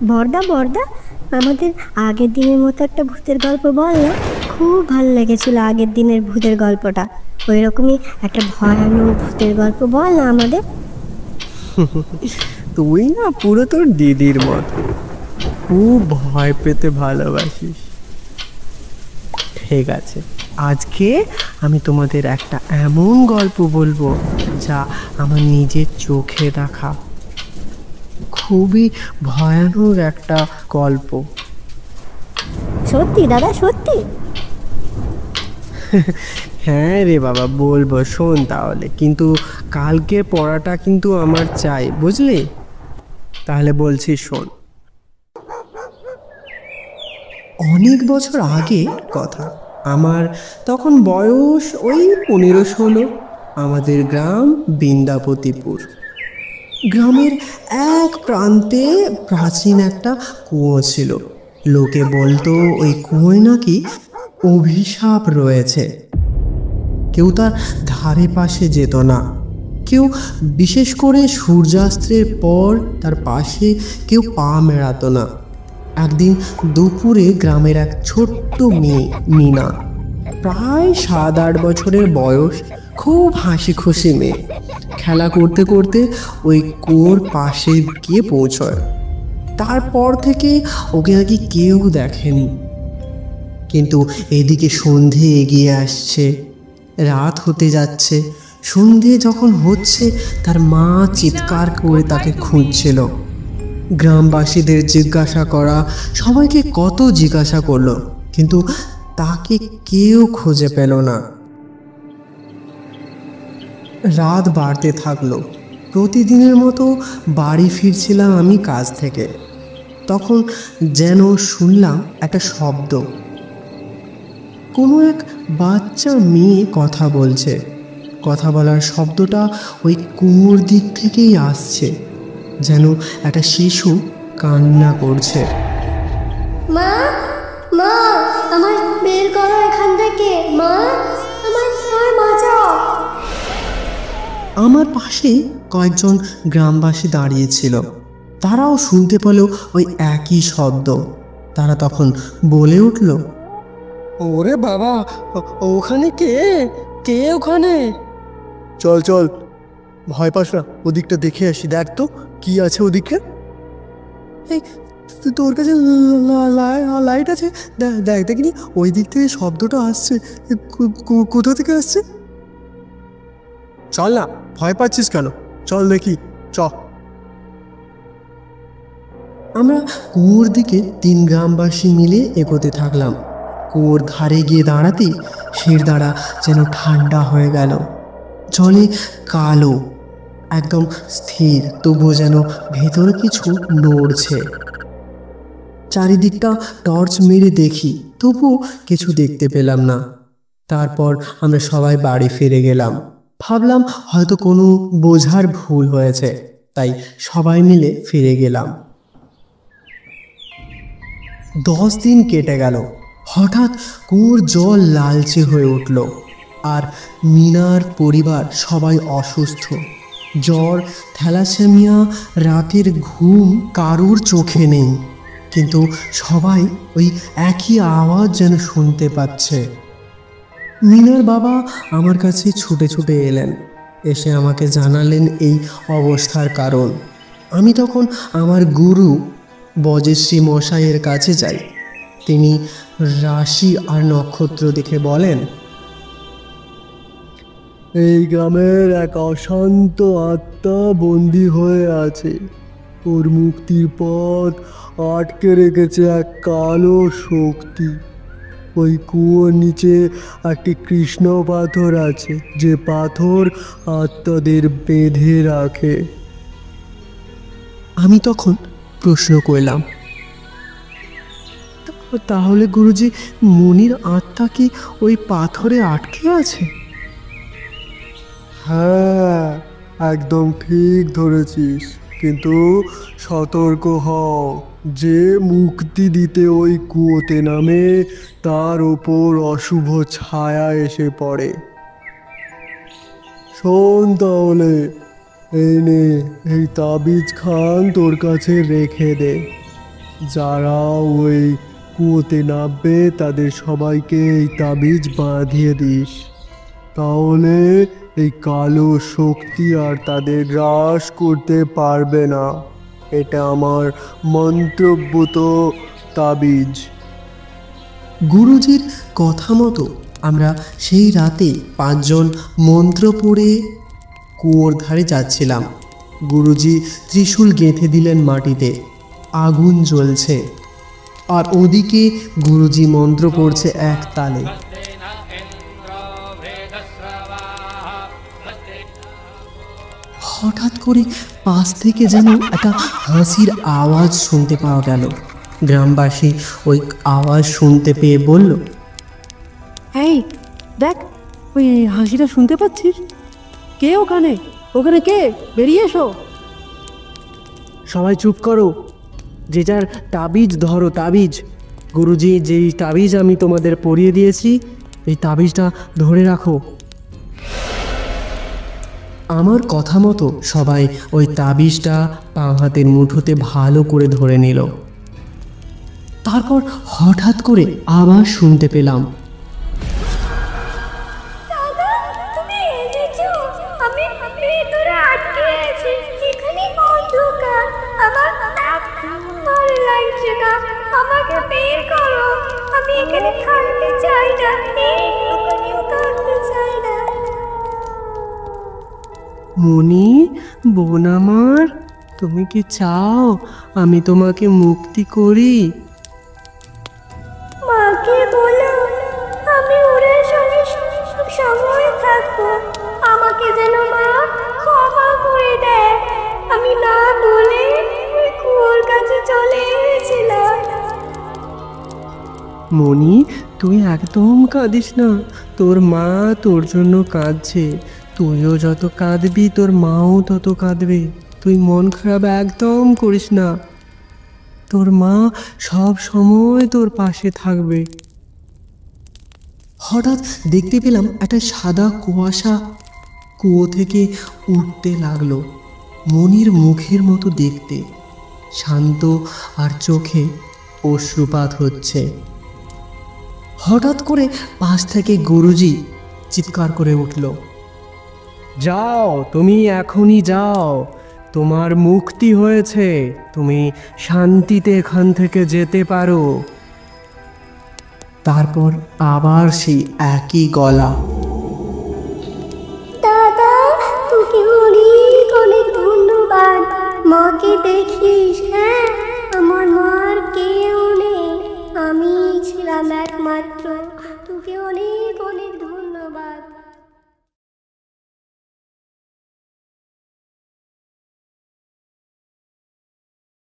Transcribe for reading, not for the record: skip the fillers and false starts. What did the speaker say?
বর্দা বর্দা, আমাদের আগের দিনের মতো একটা ভূতের গল্প বল না। খুব ভালো লেগেছিল আগের দিনের ভূতের গল্পটা। ওই রকমই একটা ভয়ানক ভূতের গল্প বল না আমাদের। তুই না পুরো তোর দিদির মতো খুব ভয় পেতে ভালোবাসিস। ঠিক আছে, আজকে আমি তোমাদের একটা এমন গল্প বলবো যা আমার নিজের চোখে দেখা। খুবই ভয়ানক একটা গল্প। সত্যি দাদা, সত্যি? হ্যাঁ রে বাবা, বলবো, শোন তাহলে। কিন্তু কালকে পড়াটা কিন্তু আমার চাই, বুঝলি? তাহলে বলছি, শোন। অনেক বছর আগে কথা, আমার তখন বয়স ওই 15-16। আমাদের গ্রাম বৃন্দাবতীপুর। গ্রামের এক প্রান্তে প্রাচীন একটা কুয়ো ছিল। লোকে বলতো ওই কুয়োয় নাকি অভিশাপ রয়েছে। কেউ তার ধারে পাশে যেত না। কেউ, বিশেষ করে সূর্যাস্তের পর, তার পাশে কেউ পা মেলাতো না। একদিন দুপুরে গ্রামের এক ছোট্ট মেয়ে মিনা, প্রায় 7-8 বছরের বয়স, খুব হাসি খুশি মেয়ে, খেলা করতে করতে ওই কুয়োর পাশে গিয়ে পৌঁছয়। তারপর থেকে ওকে নাকি কেউ দেখেনি। কিন্তু এদিকে সন্ধে এগিয়ে আসছে, রাত হতে যাচ্ছে। সন্ধে যখন হচ্ছে, তার মা চিৎকার করে তাকে খুঁজছিল। গ্রামবাসীদের জিজ্ঞাসা করা, সবাইকে কত জিজ্ঞাসা করলো, কিন্তু তাকে কেউ খুঁজে পেল না। রাত বাড়তে থাকলো। প্রতিদিনের মতো বাড়ি ফিরছিলাম আমি কাজ থেকে। তখন যেন শুনলাম একটা শব্দ। কোনো এক বাচ্চা মেয়ে কথা বলছে। কথা বলার শব্দটা ওই কুয়োর দিক থেকেই আসছে, যেন একটা শিশু কান্না করছে। মা, মা, আমার বের করো এখান থেকে। মা, আমার বাঁচাও। আমার পাশে কয়েকজন গ্রামবাসী দাঁড়িয়েছিল। তারাও শুনতে পেল ওই একই শব্দ। তারা তখন বলে উঠল, ওরে বাবা, ওখানে কে কে ওখানে? চল চল, ভয় পাস না, ওদিকটা দেখে আসি। দেখ তো কি আছে ওদিকে। এই, তোর কাছে লাইট আছে? দেখ দেখিনি, ওই দিক থেকে শব্দটা আসছে। কোথা থেকে আসছে? চল না, ভয় পাচ্ছিস কেন? চল দেখি, চ। আমরা কুয়োর দিকে 3 গ্রামবাসী মিলে এগোতে থাকলাম। কুয়োর ধারে গিয়ে দাঁড়াতেই শিরদাঁড়া যেন ঠান্ডা হয়ে গেল। জলে কালো, একদম স্থির, তবুও যেন ভেতরে কিছু নড়ছে। চারিদিকটা টর্চ মেরে দেখি, তবুও কিছু দেখতে পেলাম না। তারপর আমরা সবাই বাড়ি ফিরে গেলাম। ভাবলাম হয়তো কোনো বোঝার ভুল হয়েছে, তাই সবাই মিলে ফিরে গেলাম। 10 দিন কেটে গেল। হঠাৎ কুয়োর জল লালচে হয়ে উঠল, আর মিনার পরিবার সবাই অসুস্থ। জ্বর, থ্যালাসেমিয়া, রাতের ঘুম কারুর চোখে নেই, কিন্তু সবাই ওই একই আওয়াজ যেন শুনতে পাচ্ছে। মিনার বাবা আমার কাছে ছুটে ছুটে এলেন, এসে আমাকে জানালেন এই অবস্থার কারণ। আমি তখন আমার গুরু বজশ্রী মশাইয়ের কাছে যাই। তিনি রাশি আর নক্ষত্র দেখে বলেন, এই গ্রামের এক অশান্ত আত্মা বন্দী হয়ে আছে। ওর মুক্তির পথ আটকে রেখেছে এক কালো শক্তি। ওই কুয়োর নিচে একটি কৃষ্ণ পাথর আছে, যে পাথর আত্মাদের বেঁধে রাখে। আমি তখন প্রশ্ন করলাম, তাহলে গুরুজি, মুনির আত্মা কি ওই পাথরে আটকে আছে? হ্যাঁ, একদম ঠিক ধরেছিস, কিন্তু সতর্ক হও। যে মুক্তি দিতে ওই কুয়োতে নামে, তার ওপর অশুভ ছায়া এসে পড়ে। শোন তাহলে, এই নে, এই তাবিজ খান তোর কাছে রেখে দে। যারা ওই কুয়োতে নামবে তাদের সবাইকে এই তাবিজ বাঁধিয়ে দিস, তাহলে এই কালো শক্তি আর তাদের গ্রাস করতে পারবে না। এটা আমার মন্ত্রভূত তাবিজ। গুরুজির কথা মতো আমরা সেই রাতে 5 জন মন্ত্র পড়ে কুয়োর ধারে যাচ্ছিলাম। গুরুজি ত্রিশূল গেঁথে দিলেন মাটিতে, আগুন জ্বলছে, আর ওদিকে গুরুজি মন্ত্র পড়ছে এক তালে। হঠাৎ করে পাশ থেকে যেন একটা হাসির আওয়াজ শুনতে পাওয়া গেল। গ্রামবাসী ওই আওয়াজ শুনতে পেয়ে বলল, এই দেখ, ওই হাসিটা শুনতে পাচ্ছিস? কে ওখানে? ওখানে কে? বেরিয়ে এসো। সবাই চুপ করো, যে যার তাবিজ ধরো। তাবিজ, গুরুজি যেই তাবিজ আমি তোমাদের পরিয়ে দিয়েছি, এই তাবিজটা ধরে রাখো। আমার কথা মতো সবাই ওই তাবিজটা বাঁ হাতের মুঠোতে ভালো করে ধরে নিল। তারপর হঠাৎ করে আবার শুনতে পেলাম, দাদা, তুমি এসেছো? আমি ভেতরে আটকে আছি, এখানে অন্ধকার, আমার ভালো লাগছে না, আমাকে বের করো, আমি এখানে থাকতে চাই না, এখানেও থাকতে চাই না। মনি, বোন আমার, তুমি কি চাও আমি তোমাকে মুক্তি করি? মাকে বলো আমি ওদের সঙ্গে সময় থাকবো, আমাকে যেন মা ক্ষমা করে দেয়। আমি না বলে ওই কুয়োর কাছে চলে এসেছিলাম। মনি, তুই একদম কাঁদিস না, তোর মা তোর জন্য কাঁদছে। তুইও যত কাঁদবি তোর মাও তত কাঁদবে। তুই মন খারাপ একদম করিস না, তোর মা সব সময় তোর পাশে থাকবে। হঠাৎ দেখতে পেলাম একটা সাদা কুয়াশা কুয়ো থেকে উঠতে লাগলো। মনির মুখের মতো দেখতে, শান্ত আর চোখে অশ্রুপাত হচ্ছে। হঠাৎ করে পাশ থেকে গুরুজি চিৎকার করে উঠল, যাও, তুমি এখনই যাও, তোমার মুক্তি হয়েছে, তুমি শান্তিতে এখান থেকে যেতে পারো। তারপর আবার সেই একই গলা, দাদা, তোকে অনেক অনেক ধন্যবাদ। মাকে দেখিস, হ্যাঁ?